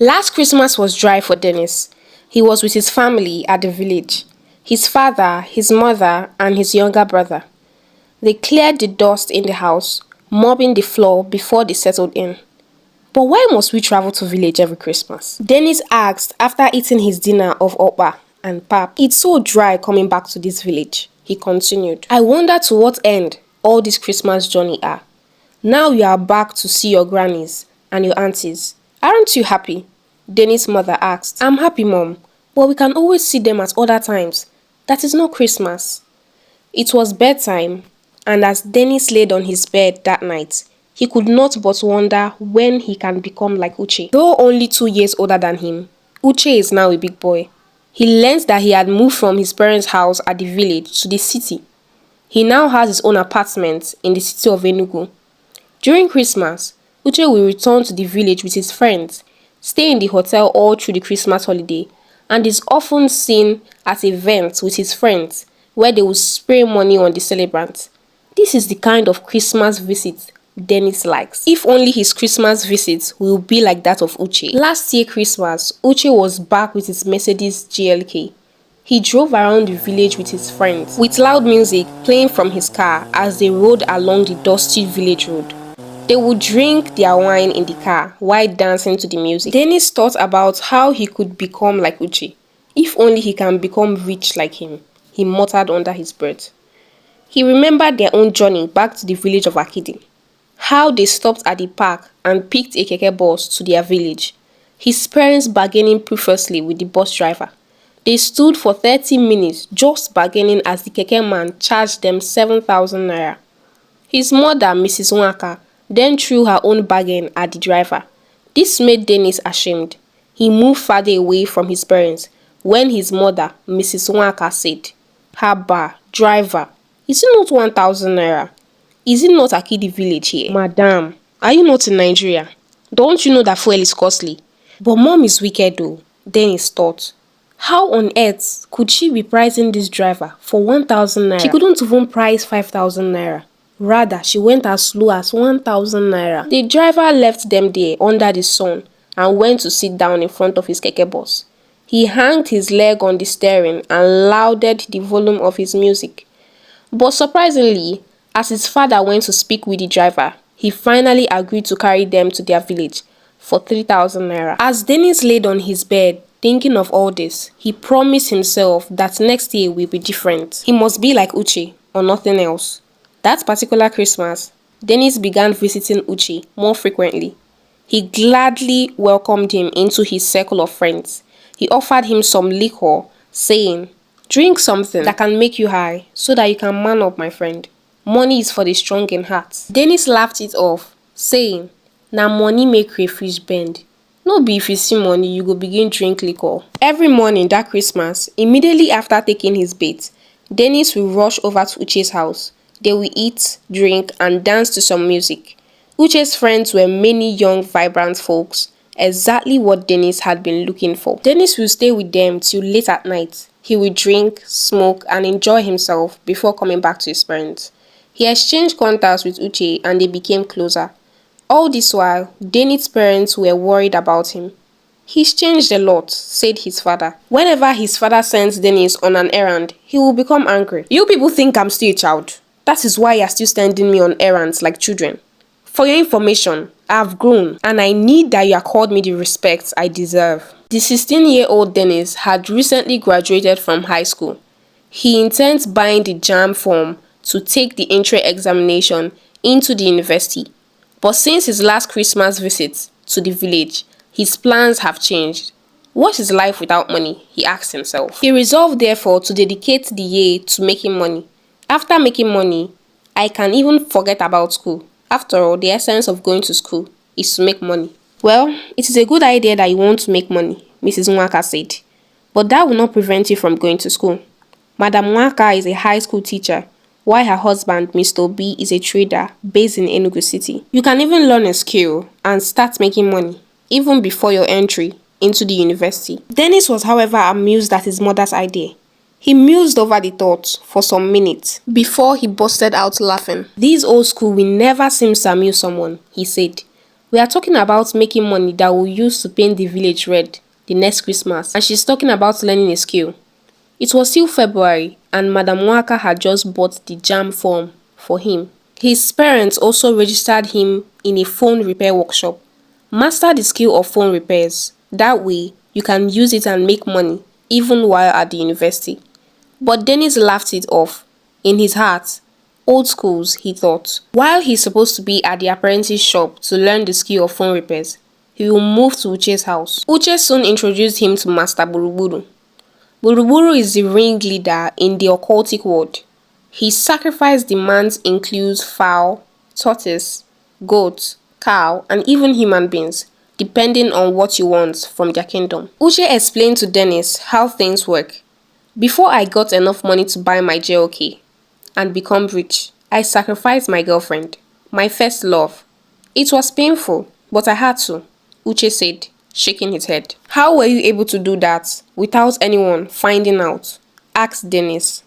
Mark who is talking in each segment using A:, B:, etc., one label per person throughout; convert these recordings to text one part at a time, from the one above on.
A: Last Christmas was dry for Dennis. He was with his family at the village. His father, his mother, and his younger brother. They cleared the dust in the house, mopping the floor before they settled in. But why must we travel to village every Christmas? Dennis asked after eating his dinner of oppa and pap. It's so dry coming back to this village. He continued. I wonder to what end all this Christmas journey are. Now you are back to see your grannies and your aunties. Aren't you happy? Dennis' mother asked. I'm happy, Mom, but we can always see them at other times. That is not Christmas. It was bedtime, and as Dennis laid on his bed that night, he could not but wonder when he can become like Uche. Though only 2 years older than him, Uche is now a big boy. He learned that he had moved from his parents' house at the village to the city. He now has his own apartment in the city of Enugu. During Christmas, Uche will return to the village with his friends, stay in the hotel all through the Christmas holiday, and is often seen at events with his friends where they will spray money on the celebrants. This is the kind of Christmas visit Dennis likes. If only his Christmas visits will be like that of Uche. Last year Christmas, Uche was back with his Mercedes GLK. He drove around the village with his friends, with loud music playing from his car as they rode along the dusty village road. They would drink their wine in the car while dancing to the music. Dennis thought about how he could become like Uche. If only he can become rich like him, he muttered under his breath. He remembered their own journey back to the village of Akidi. How they stopped at the park and picked a keke bus to their village. His parents bargaining profusely with the bus driver. They stood for 30 minutes just bargaining as the keke man charged them 7,000 naira. His mother, Mrs. Nwaka, then threw her own bargain at the driver. This made Dennis ashamed. He moved farther away from his parents when his mother, Mrs. Nwaka, said, Haba, driver, is it not 1,000 naira? Is it not Akidi village here? Madam, are you not in Nigeria? Don't you know that fuel is costly? But mom is wicked though, Dennis thought. How on earth could she be pricing this driver for 1,000 naira? She couldn't even price 5,000 naira. Rather, she went as slow as 1,000 naira. The driver left them there under the sun and went to sit down in front of his keke bus. He hanged his leg on the steering and lauded the volume of his music. But surprisingly, as his father went to speak with the driver, he finally agreed to carry them to their village for 3,000 naira. As Dennis laid on his bed, thinking of all this, he promised himself that next year will be different. He must be like Uche or nothing else. That particular Christmas, Dennis began visiting Uche more frequently. He gladly welcomed him into his circle of friends. He offered him some liquor, saying, drink something that can make you high so that you can man up, my friend. Money is for the strong in heart. Dennis laughed it off, saying, na money make crayfish bend. No be if you see money, you go begin drink liquor. Every morning that Christmas, immediately after taking his bath, Dennis will rush over to Uche's house. They will eat, drink, and dance to some music. Uche's friends were many young, vibrant folks, exactly what Dennis had been looking for. Dennis will stay with them till late at night. He will drink, smoke, and enjoy himself before coming back to his parents. He exchanged contacts with Uche and they became closer. All this while, Dennis' parents were worried about him. He's changed a lot, said his father. Whenever his father sends Dennis on an errand, he will become angry. You people think I'm still a child. That is why you're still sending me on errands like children. For your information, I've grown and I need that you accord me the respect I deserve. The 16-year-old Dennis had recently graduated from high school. He intends buying the JAMB form to take the entry examination into the university. But since his last Christmas visit to the village, his plans have changed. What is life without money? He asked himself. He resolved therefore to dedicate the year to making money. After making money, I can even forget about school. After all, the essence of going to school is to make money. Well, it is a good idea that you want to make money, Mrs. Nwaka said. But that will not prevent you from going to school. Madam Nwaka is a high school teacher, while her husband, Mr. B, is a trader based in Enugu City. You can even learn a skill and start making money, even before your entry into the university. Dennis was, however, amused at his mother's idea. He mused over the thought for some minutes before he busted out laughing. This old school will never seem to amuse someone, he said. We are talking about making money that we'll use to paint the village red the next Christmas, and she's talking about learning a skill. It was still February, and Madam Waka had just bought the jam form for him. His parents also registered him in a phone repair workshop. Master the skill of phone repairs. That way, you can use it and make money, even while at the university. But Dennis laughed it off. In his heart, old schools, he thought. While he's supposed to be at the apprentice shop to learn the skill of phone repairs, he will move to Uche's house. Uche soon introduced him to Master Buruburu. Buruburu is the ringleader in the occultic world. His sacrifice demands includes fowl, tortoise, goat, cow, and even human beings, depending on what you want from their kingdom. Uche explained to Dennis how things work. Before I got enough money to buy my JOK and become rich, I sacrificed my girlfriend, my first love. It was painful, but I had to, Uche said, shaking his head. How were you able to do that without anyone finding out? Asked Dennis.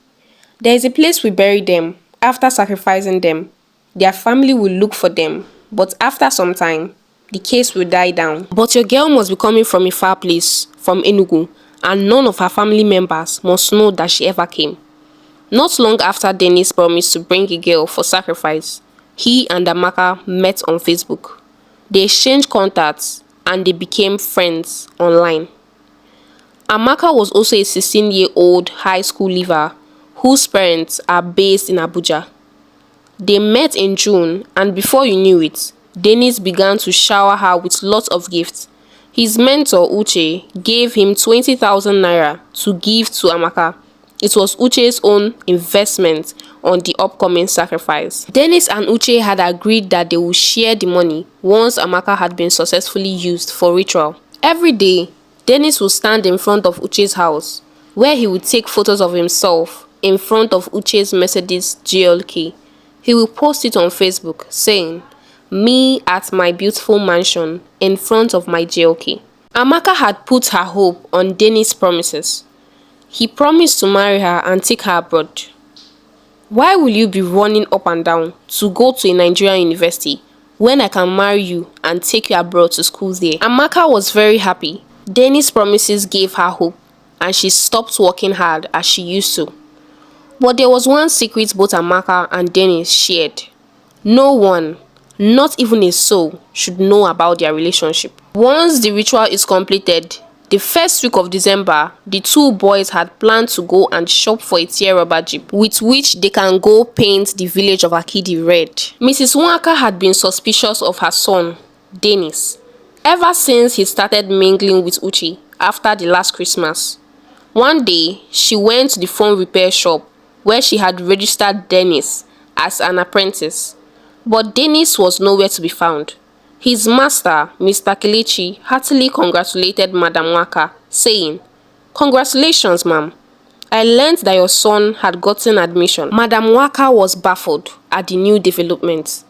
A: There is a place we bury them. After sacrificing them, their family will look for them, but after some time, the case will die down. But your girl must be coming from a far place, from Enugu, and none of her family members must know that she ever came. Not long after Dennis promised to bring a girl for sacrifice, he and Amaka met on Facebook. They exchanged contacts and they became friends online. Amaka was also a 16-year-old high school leaver whose parents are based in Abuja. They met in June, and before you knew it, Dennis began to shower her with lots of gifts. His mentor, Uche, gave him 20,000 naira to give to Amaka. It was Uche's own investment on the upcoming sacrifice. Dennis and Uche had agreed that they would share the money once Amaka had been successfully used for ritual. Every day, Dennis would stand in front of Uche's house, where he would take photos of himself in front of Uche's Mercedes GLK. He will post it on Facebook, saying, "Me at my beautiful mansion in front of my GLK." Amaka had put her hope on Dennis' promises. He promised to marry her and take her abroad. Why will you be running up and down to go to a Nigerian university when I can marry you and take you abroad to school there? Amaka was very happy. Dennis' promises gave her hope, and she stopped working hard as she used to. But there was one secret both Amaka and Dennis shared. No one, not even a soul, should know about their relationship. Once the ritual is completed, the first week of December, the two boys had planned to go and shop for a tear rubber jeep with which they can go paint the village of Akidi red. Mrs. Nwaka had been suspicious of her son, Dennis, ever since he started mingling with Uche after the last Christmas. One day, she went to the phone repair shop where she had registered Dennis as an apprentice, but Dennis was nowhere to be found. His master, Mr. Kelechi, heartily congratulated Madam Waka, saying, "Congratulations, ma'am. I learned that your son had gotten admission." Madam Waka was baffled at the new development.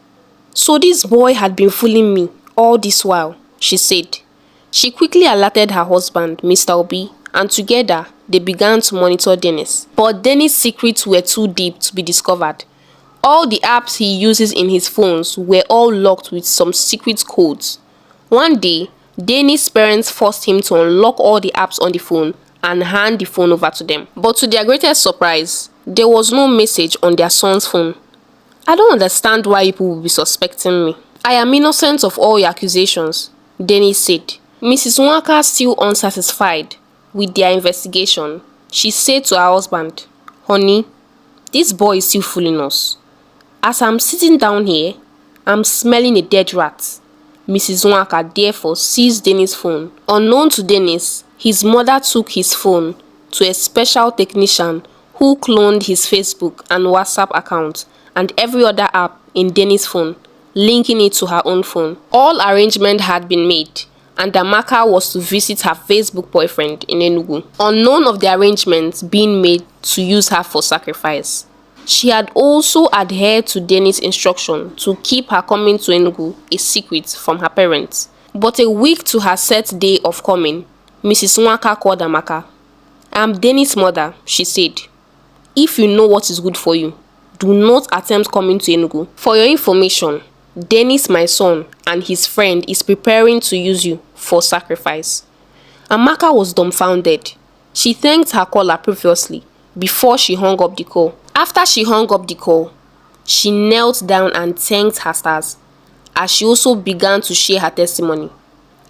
A: "So this boy had been fooling me all this while," she said. She quickly alerted her husband, Mr. Obi, and together they began to monitor Dennis. But Dennis' secrets were too deep to be discovered. All the apps he uses in his phones were all locked with some secret codes. One day, Dennis' parents forced him to unlock all the apps on the phone and hand the phone over to them. But to their greatest surprise, there was no message on their son's phone. "I don't understand why people will be suspecting me. I am innocent of all your accusations," Dennis said. Mrs. Nwaka, still unsatisfied with their investigation, she said to her husband, "Honey, this boy is still fooling us. As I'm sitting down here, I'm smelling a dead rat." Mrs. Nwaka therefore seized Dennis' phone. Unknown to Dennis, his mother took his phone to a special technician who cloned his Facebook and WhatsApp account and every other app in Dennis' phone, linking it to her own phone. All arrangements had been made, and Amaka was to visit her Facebook boyfriend in Enugu. Unknown of the arrangements being made to use her for sacrifice. She had also adhered to Dennis' instruction to keep her coming to Enugu a secret from her parents. But a week to her set day of coming, Mrs. Nwaka called Amaka. "I'm Dennis' mother," she said. "If you know what is good for you, do not attempt coming to Enugu. For your information, Dennis, my son, and his friend is preparing to use you for sacrifice." Amaka was dumbfounded. She thanked her caller previously before she hung up the call. After she hung up the call, she knelt down and thanked her stars, as she also began to share her testimony.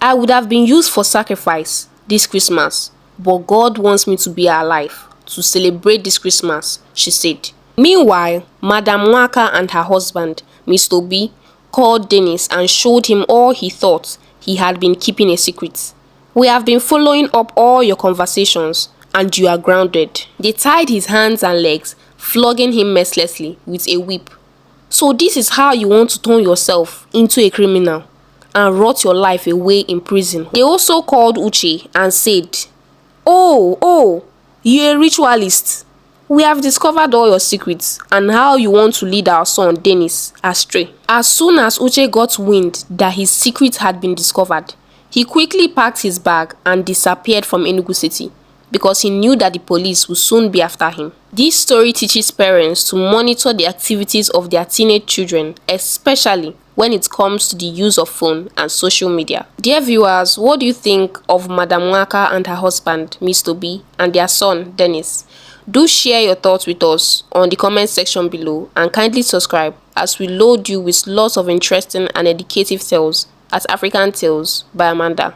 A: "I would have been used for sacrifice this Christmas, but God wants me to be alive to celebrate this Christmas," she said. Meanwhile, Madam Nwaka and her husband, Mr. B, called Dennis and showed him all he thought he had been keeping a secret. "We have been following up all your conversations, and you are grounded." They tied his hands and legs, flogging him mercilessly with a whip. "So this is how you want to turn yourself into a criminal and rot your life away in prison." They also called Uche and said, Oh, you're a ritualist. We have discovered all your secrets and how you want to lead our son Dennis astray." As soon as Uche got wind that his secret had been discovered, he quickly packed his bag and disappeared from Enugu City because he knew that the police would soon be after him. This story teaches parents to monitor the activities of their teenage children, especially when it comes to the use of phone and social media. Dear viewers, what do you think of Madam Nwaka and her husband, Mr. B, and their son, Dennis? Do share your thoughts with us on the comment section below, and kindly subscribe as we load you with lots of interesting and educative tales at African Tales by Amanda.